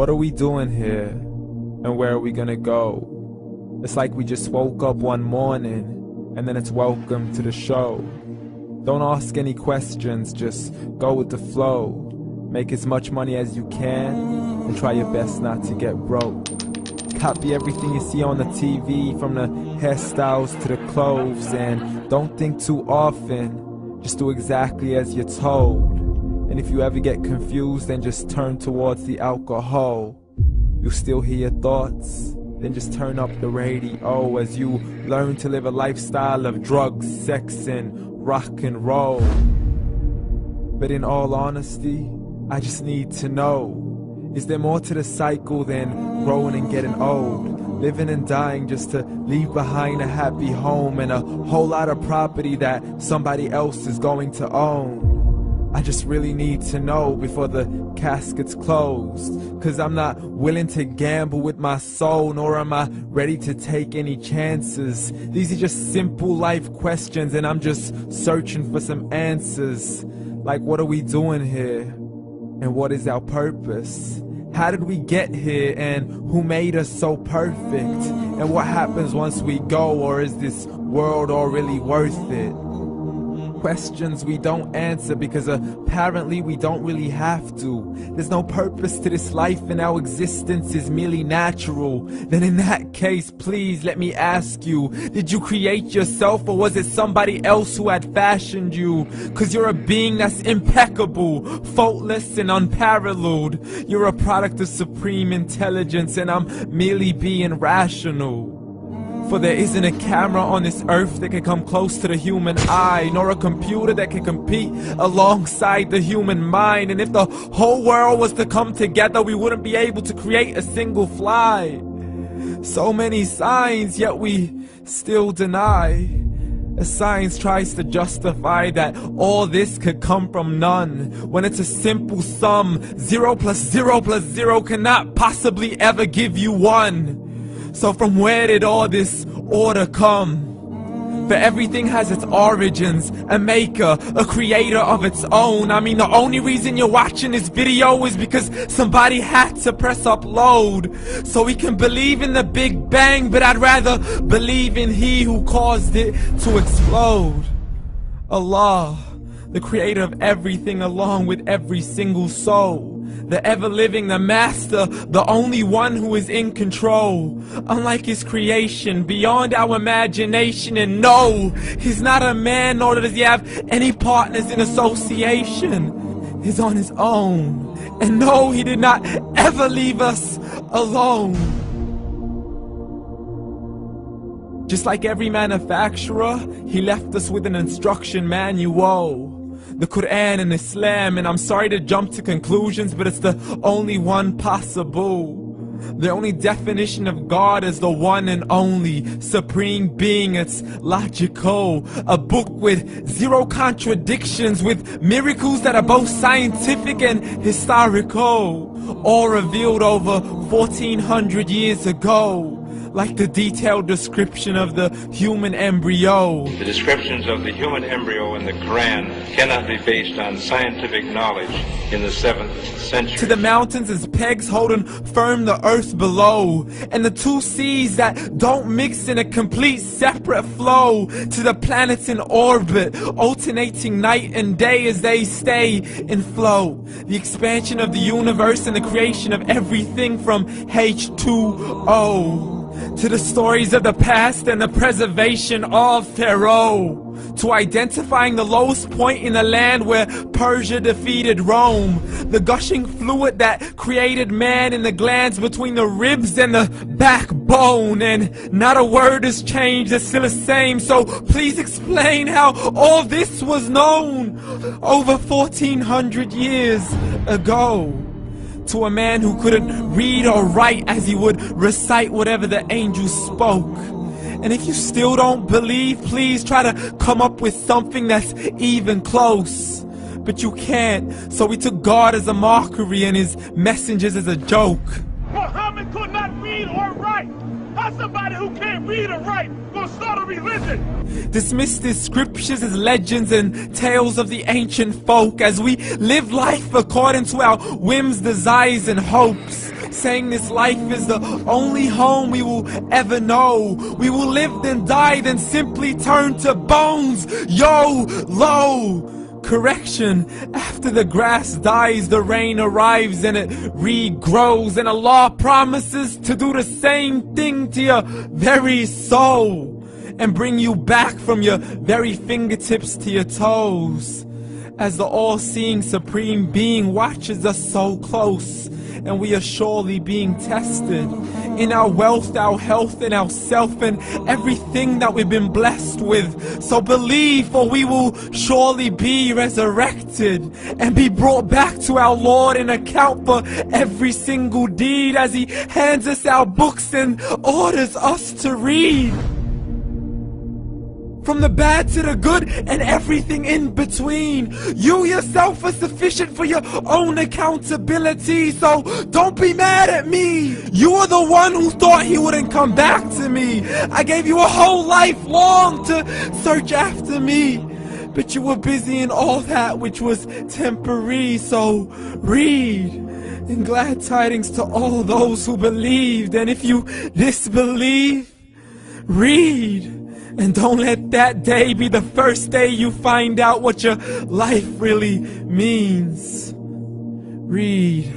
What are we doing here? And where are we gonna go? It's like we just woke up one morning and then it's welcome to the show. Don't ask any questions, just go with the flow. Make as much money as you can and try your best not to get broke. Copy everything you see on the TV, from the hairstyles to the clothes, and don't think too often, just do exactly as you're told. And if you ever get confused, then just turn towards the alcohol. You'll still hear your thoughts, then just turn up the radio as you learn to live a lifestyle of drugs, sex, and rock and roll. But in all honesty, I just need to know, is there more to the cycle than growing and getting old? Living and dying just to leave behind a happy home and a whole lot of property that somebody else is going to own. I just really need to know before the casket's closed, 'cause I'm not willing to gamble with my soul, nor am I ready to take any chances. These are just simple life questions and I'm just searching for some answers. Like, what are we doing here? And what is our purpose? How did we get here, and who made us so perfect? And what happens once we go, or is this world all really worth it? Questions we don't answer because apparently we don't really have to. There's no purpose to this life and our existence is merely natural. Then in that case, please let me ask you, did you create yourself, or was it somebody else who had fashioned you? 'Cause you're a being that's impeccable, faultless and unparalleled. You're a product of supreme intelligence and I'm merely being rational. For there isn't a camera on this earth that can come close to the human eye, nor a computer that can compete alongside the human mind. And if the whole world was to come together, we wouldn't be able to create a single fly. So many signs, yet we still deny. As science tries to justify that all this could come from none, when it's a simple sum. 0 plus 0 plus 0 cannot possibly ever give you 1. So from where did all this order come? For everything has its origins, a maker, a creator of its own. I mean, the only reason you're watching this video is because somebody had to press upload. So we can believe in the Big Bang, but I'd rather believe in He who caused it to explode. Allah, the creator of everything along with every single soul. The ever-living, the master, the only one who is in control. Unlike his creation, beyond our imagination. And no, he's not a man, nor does he have any partners in association. He's on his own. And no, he did not ever leave us alone. Just like every manufacturer, he left us with an instruction manual. The Quran and Islam, and I'm sorry to jump to conclusions, but it's the only one possible. The only definition of God is the one and only supreme being. It's logical, a book with 0 contradictions, with miracles that are both scientific and historical, all revealed over 1400 years ago. Like the detailed description of the human embryo. The descriptions of the human embryo in the Quran cannot be based on scientific knowledge in the 7th century. To the mountains as pegs holding firm the earth below, and the 2 seas that don't mix in a complete separate flow. To the planets in orbit, alternating night and day as they stay in flow. The expansion of the universe and the creation of everything from H2O. To the stories of the past and the preservation of Pharaoh. To identifying the lowest point in the land where Persia defeated Rome. The gushing fluid that created man in the glands between the ribs and the backbone. And not a word has changed, it's still the same. So please explain how all this was known over 1400 years ago. To a man who couldn't read or write, as he would recite whatever the angels spoke. And if you still don't believe, please try to come up with something that's even close. But you can't, so we took God as a mockery and his messengers as a joke. Muhammad could not read or write. How's somebody who can't read or write gonna start a religion? Dismiss the scriptures as legends and tales of the ancient folk, as we live life according to our whims, desires, and hopes. saying this life is the only home we will ever know. We will live then die, then simply turn to bones. YOLO! Correction, after the grass dies, the rain arrives and it regrows, and Allah promises to do the same thing to your very soul and bring you back from your very fingertips to your toes, as the all-seeing supreme being watches us so close, and we are surely being tested in our wealth, our health, and our self, and everything that we've been blessed with. So believe, for we will surely be resurrected and be brought back to our Lord and account for every single deed, as He hands us our books and orders us to read. From the bad to the good and everything in between. You yourself are sufficient for your own accountability, so don't be mad at me. You are the one who thought He wouldn't come back to me. I gave you a whole life long to search after me, but you were busy in all that which was temporary. So read, and glad tidings to all those who believed. And if you disbelieve, read. And don't let that day be the first day you find out what your life really means. Read.